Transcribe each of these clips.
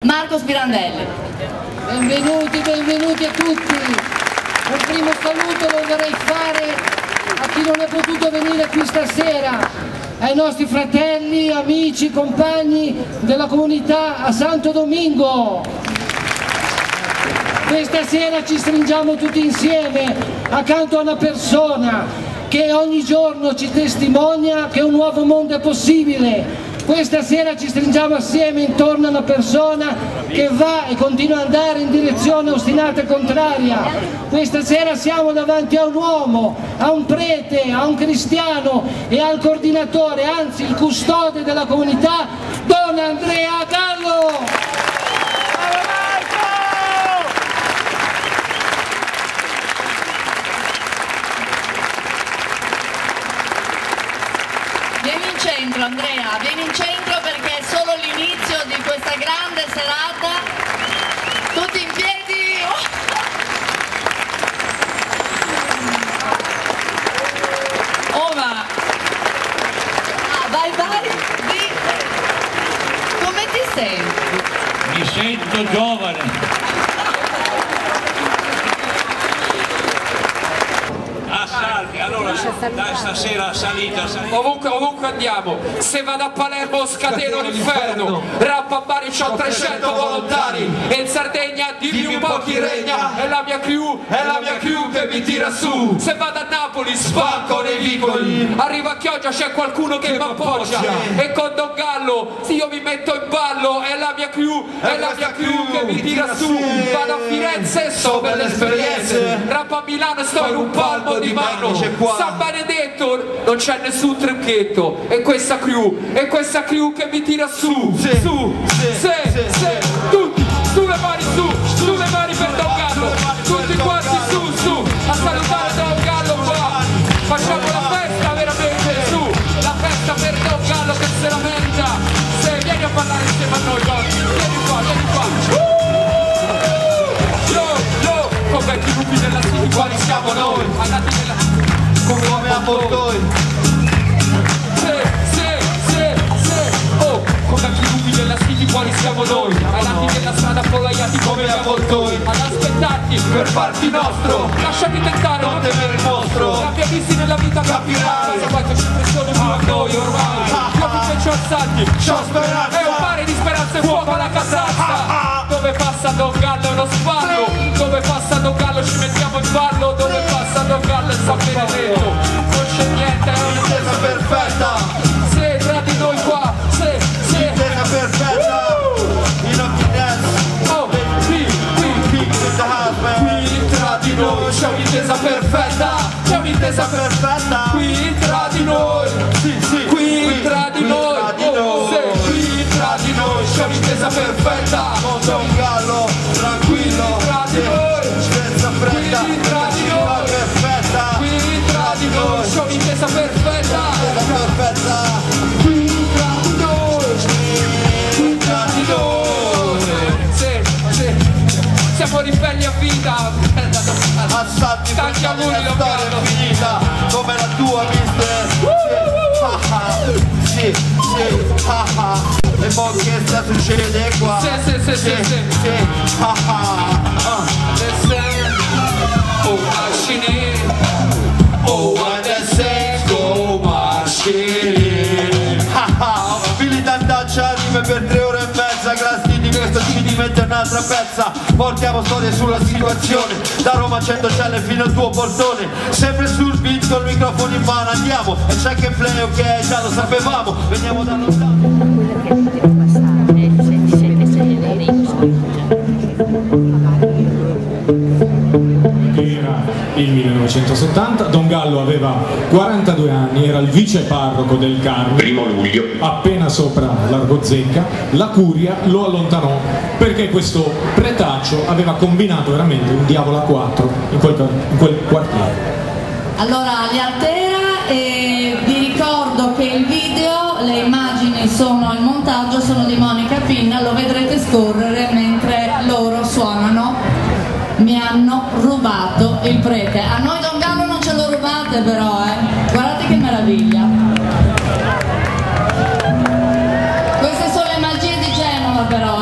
Marco Spirandelli. Benvenuti a tutti. Un primo saluto lo vorrei fare a chi non è potuto venire qui stasera, ai nostri fratelli, amici, compagni della comunità a Santo Domingo. Questa sera ci stringiamo tutti insieme accanto a una persona che ogni giorno ci testimonia che un nuovo mondo è possibile. Questa sera ci stringiamo assieme intorno a una persona che va e continua ad andare in direzione ostinata e contraria. Questa sera siamo davanti a un uomo, a un prete, a un cristiano e al coordinatore, anzi il custode della comunità, Don Andrea Gallo. Vieni in centro, Andrea, vieni in centro perché è solo l'inizio di questa grande serata. Tutti in piedi. Ora, vai, di. Come ti senti? Mi sento giovane. Allora, dai, stasera salita. Ovunque andiamo, se vado a Palermo scateno l'inferno, rap a Bari c'ho 300 volontari, e in Sardegna dimmi un po' chi regna, è la mia crew che mi tira su. Se vado a Napoli spacco nei vicoli, arrivo a Chioggia c'è qualcuno che mi appoggia, e con Don Gallo se io mi metto in ballo, è la mia crew che mi tira su. Vado a Firenze, so per le esperienze, rap a Milano e sto in un palmo di mano. San Benedetto non c'è nessun trucchetto, e questa crew che mi tira su, tutti sulle mani per Don Gallo, tutti quanti su, a salutare Don Gallo qua, facciamo la festa veramente su, la festa per Don Gallo che se la merita, se vieni a ballare insieme a noi oggi, vieni qua, yo, con vecchi lupi della city, quali siamo noi, andati nella come a Bortoi, oh, come a lupi della city quali siamo noi, andati nella strada appollaiati come a Bortoi, ad aspettarti per farti nostro, lasciati tentare, non temere il mostro, l'abbia visti nella vita capirai, se poi c'è pressione più a noi ormai, io più che c'ho assalti, c'ho speranza, è un mare di speranza e fuoco alla casazza, dove passa Don Gallo è uno spallo, dove passa Don Gallo ci mettiamo in ballo, dove passa Don Gallo è San Benedetto, non c'è niente, è un'intesa perfetta, se tra di noi qua, se intesa perfetta, in occhi dance, oh, qui tra di noi c'è un'intesa perfetta, qui tra di noi, qui tra di noi, qui tra di noi c'è un'intesa perfetta, con Don Gallo tranquillo, tra di noi, senza fretta, qui tra di noi, perfetta, qui tra di noi c'è un'intesa perfetta, qui tra di noi, siamo ribelli a vita, assalti, tanti auguri Don Gallo, finita come la tua mister, e poi che sta succede qua, oh macchine, oh adesso go macchine, militantaccia rime per 3 ore e mezza, grazie di questo ci dimette un'altra pezza, portiamo storie sulla situazione, da Roma a Centocelle fino al tuo portone, sempre sul beat col microfono in mano, andiamo, e c'è che play, ok, già lo sapevamo, veniamo da lontano. Era il 1970, Don Gallo aveva 42 anni, era il vice parroco del Carmine, 1° luglio, appena sopra Largo Zecca. La curia lo allontanò perché questo pretaccio aveva combinato veramente un diavolo a 4 in quel quartiere. Allora li altera, e vi ricordo che il video, le immagini sono, il montaggio sono di Monica Pinna, lo vedrete scorrere mentre loro suonano Mi hanno rubato il prete. A noi Don Gallo non ce lo rubate però, guardate che meraviglia. Queste sono le magie di Genova però,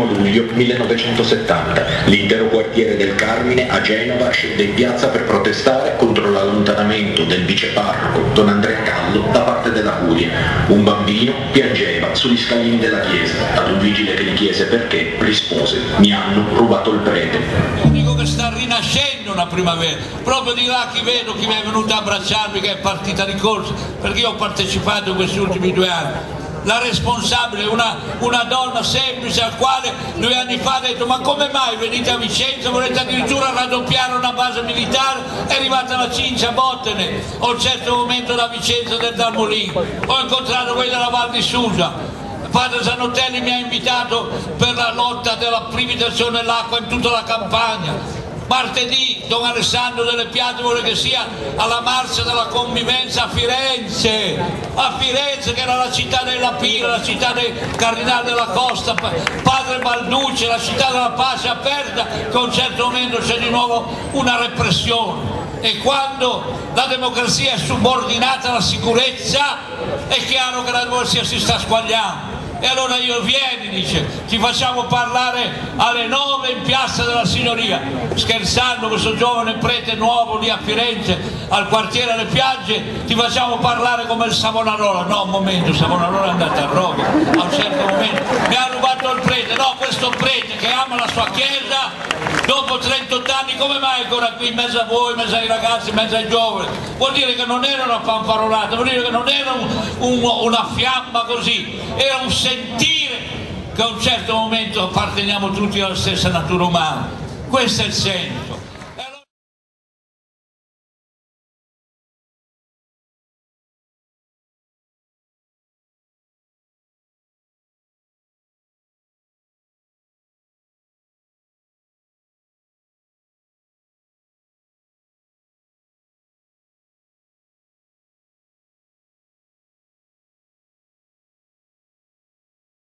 luglio 1970. L'intero quartiere del Carmine a Genova scende in piazza per protestare contro l'allontanamento del viceparroco Don Andrea Callo da parte della curia. Un bambino piangeva sugli scalini della chiesa. Ad un vigile che gli chiese perché, rispose: mi hanno rubato il prete. Dico che sta rinascendo una primavera, proprio di là chi vedo, chi mi è venuto a abbracciarmi, che è partita di corsa, perché io ho partecipato in questi ultimi 2 anni. La responsabile, una donna semplice al quale 2 anni fa ha detto: ma come mai venite a Vicenza, volete addirittura raddoppiare una base militare? È arrivata la Cincia a Bottene, ho un certo momento da Vicenza del Dalmolin, ho incontrato quelli della Val di Susa. Padre Zanotelli mi ha invitato per la lotta della privatizzazione dell'acqua in tutta la campagna. Martedì Don Alessandro delle Piazze vuole che sia alla marcia della convivenza a Firenze che era la città della Pira, la città del Cardinale della Costa, Padre Balducci, la città della pace aperta, che a un certo momento c'è di nuovo una repressione. E quando la democrazia è subordinata alla sicurezza è chiaro che la democrazia si sta squagliando. E allora vieni, dice, ti facciamo parlare alle 9 in Piazza della Signoria. Scherzando, questo giovane prete nuovo lì a Firenze, al quartiere alle Piagge, ti facciamo parlare come il Savonarola. No, un momento, Savonarola è andato a Roma, a un certo momento mi ha rubato il prete. No, questo prete che ama la sua chiesa, dopo 38 anni, come mai è ancora qui in mezzo a voi, in mezzo ai ragazzi, in mezzo ai giovani? Vuol dire che non era una fanfarolata, vuol dire che non era una fiamma così, era un sentire che a un certo momento apparteniamo tutti alla stessa natura umana. Questo è il senso.